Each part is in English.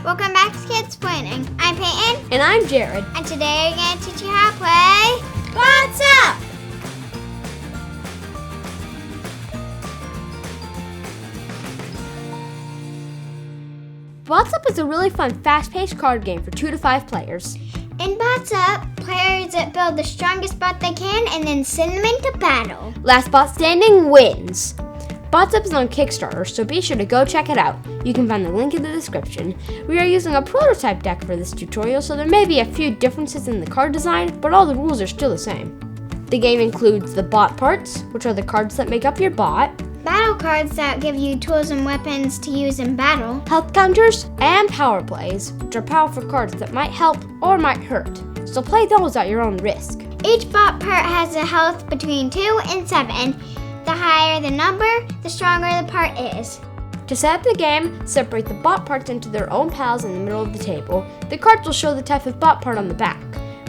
Welcome back to Kids Planning. I'm Peyton. And I'm Jared. And today we're going to teach you how to play What's Up? What's Up is a really fun, fast-paced card game for 2 to 5 players. In What's Up, players build the strongest bot they can and then send them into battle. Last bot standing wins. What's Up is on Kickstarter, so be sure to go check it out. You can find the link in the description. We are using a prototype deck for this tutorial, so there may be a few differences in the card design, but all the rules are still the same. The game includes the bot parts, which are the cards that make up your bot, Battle cards that give you tools and weapons to use in battle, health counters, and power plays, which are powerful cards that might help or might hurt. So play those at your own risk. Each bot part has a health between 2 and 7. The higher the number, the stronger the part is. To set up the game, separate the bot parts into their own piles in the middle of the table. The cards will show the type of bot part on the back.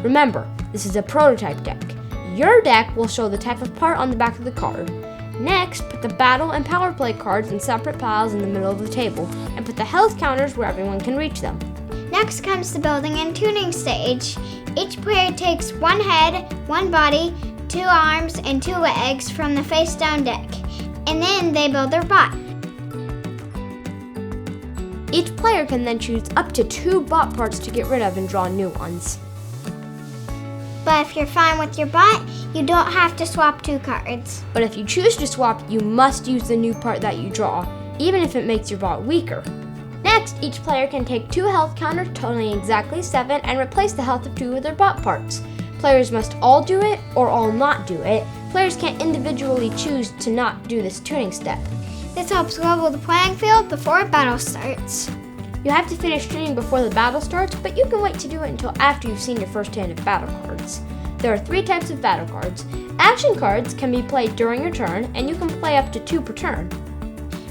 Remember, this is a prototype deck. Your deck will show the type of part on the back of the card. Next, put the battle and power play cards in separate piles in the middle of the table, and put the health counters where everyone can reach them. Next comes the building and tuning stage. Each player takes 1 head, 1 body, 2 arms, and 2 legs from the face down deck, and then they build their bot. Each player can then choose up to 2 bot parts to get rid of and draw new ones. But if you're fine with your bot, you don't have to swap 2 cards. But if you choose to swap, you must use the new part that you draw, even if it makes your bot weaker. Next, each player can take 2 health counters totaling exactly 7 and replace the health of 2 of their bot parts. Players must all do it or all not do it. Players can't individually choose to not do this tuning step. This helps level the playing field before battle starts. You have to finish tuning before the battle starts, but you can wait to do it until after you've seen your first hand of battle cards. There are 3 types of battle cards. Action cards can be played during your turn, and you can play up to 2 per turn.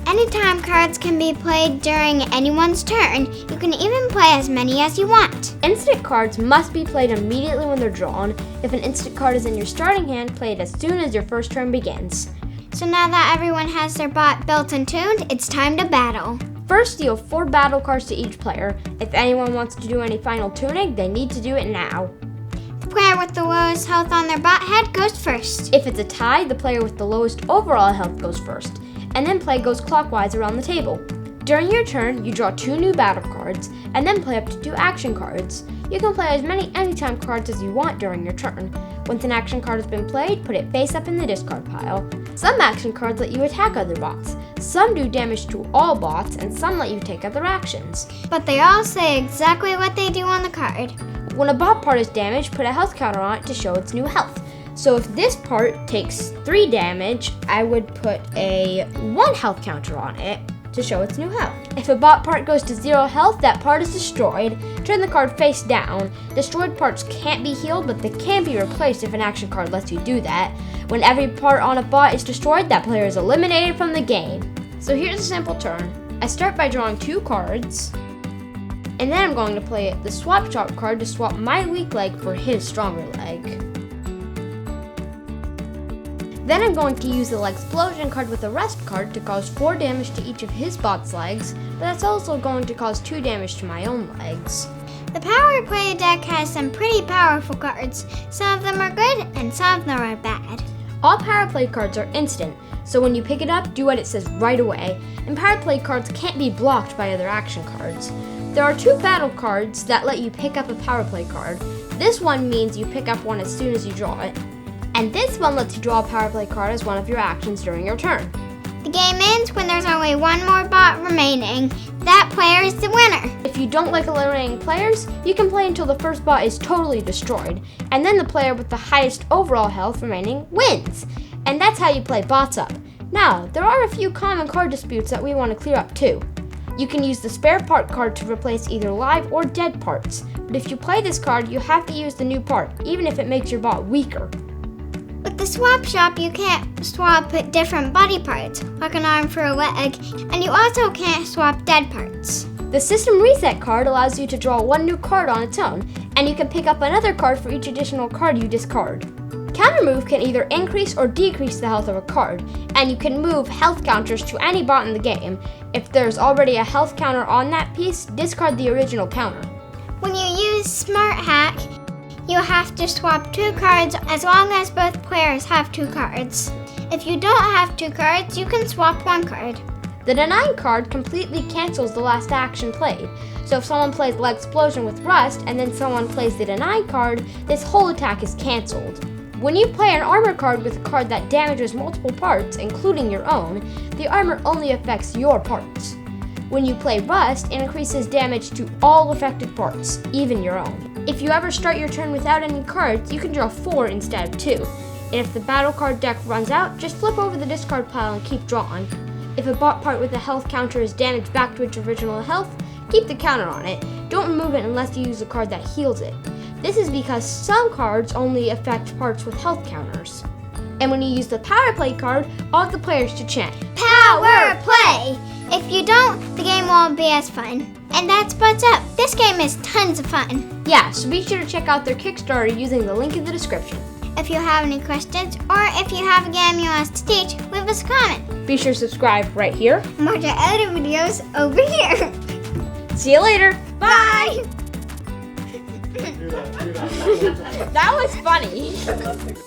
Anytime cards can be played during anyone's turn. You can even play as many as you want. Instant cards must be played immediately when they're drawn. If an instant card is in your starting hand, play it as soon as your first turn begins. So now that everyone has their bot built and tuned, it's time to battle. First, deal 4 battle cards to each player. If anyone wants to do any final tuning, they need to do it now. The player with the lowest health on their bot head goes first. If it's a tie, the player with the lowest overall health goes first, and then play goes clockwise around the table. During your turn, you draw 2 new battle cards, and then play up to 2 action cards. You can play as many anytime cards as you want during your turn. Once an action card has been played, put it face up in the discard pile. Some action cards let you attack other bots. Some do damage to all bots, and some let you take other actions. But they all say exactly what they do on the card. When a bot part is damaged, put a health counter on it to show its new health. So if this part takes 3 damage, I would put a 1 health counter on it to show its new health. If a bot part goes to 0 health, that part is destroyed. Turn the card face down. Destroyed parts can't be healed, but they can be replaced if an action card lets you do that. When every part on a bot is destroyed, that player is eliminated from the game. So here's a simple turn. I start by drawing 2 cards, and then I'm going to play the swap shop card to swap my weak leg for his stronger leg. Then I'm going to use the Legsplosion card with the Rest card to cause 4 damage to each of his bot's legs, but that's also going to cause 2 damage to my own legs. The Power Play deck has some pretty powerful cards. Some of them are good and some of them are bad. All Power Play cards are instant, so when you pick it up, do what it says right away, and Power Play cards can't be blocked by other action cards. There are 2 battle cards that let you pick up a Power Play card. This one means you pick up one as soon as you draw it. And this one lets you draw a power play card as one of your actions during your turn. The game ends when there's only 1 more bot remaining. That player is the winner. If you don't like eliminating players, you can play until the first bot is totally destroyed, and then the player with the highest overall health remaining wins. And that's how you play Bots Up. Now, there are a few common card disputes that we want to clear up too. You can use the spare part card to replace either live or dead parts, but if you play this card, you have to use the new part, even if it makes your bot weaker. With the swap shop, you can't swap different body parts, like an arm for a leg, and you also can't swap dead parts. The System Reset card allows you to draw 1 new card on its own, and you can pick up another card for each additional card you discard. Counter move can either increase or decrease the health of a card, and you can move health counters to any bot in the game. If there's already a health counter on that piece, discard the original counter. When you use Smart Hack, you have to swap 2 cards as long as both players have 2 cards. If you don't have 2 cards, you can swap 1 card. The Denying card completely cancels the last action played. So if someone plays Leg Explosion with Rust and then someone plays the Denying card, this whole attack is canceled. When you play an armor card with a card that damages multiple parts, including your own, the armor only affects your parts. When you play Rust, it increases damage to all affected parts, even your own. If you ever start your turn without any cards, you can draw 4 instead of 2. And if the battle card deck runs out, just flip over the discard pile and keep drawing. If a bot part with a health counter is damaged back to its original health, keep the counter on it. Don't remove it unless you use a card that heals it. This is because some cards only affect parts with health counters. And when you use the Power Play card, all of the players to chant, Power Play! If you don't, the game won't be as fun. And that's what's up. This game is tons of fun. Yeah, so be sure to check out their Kickstarter using the link in the description. If you have any questions, or if you have a game you want us to teach, leave us a comment. Be sure to subscribe right here. And watch our other videos over here. See you later. Bye! That was funny.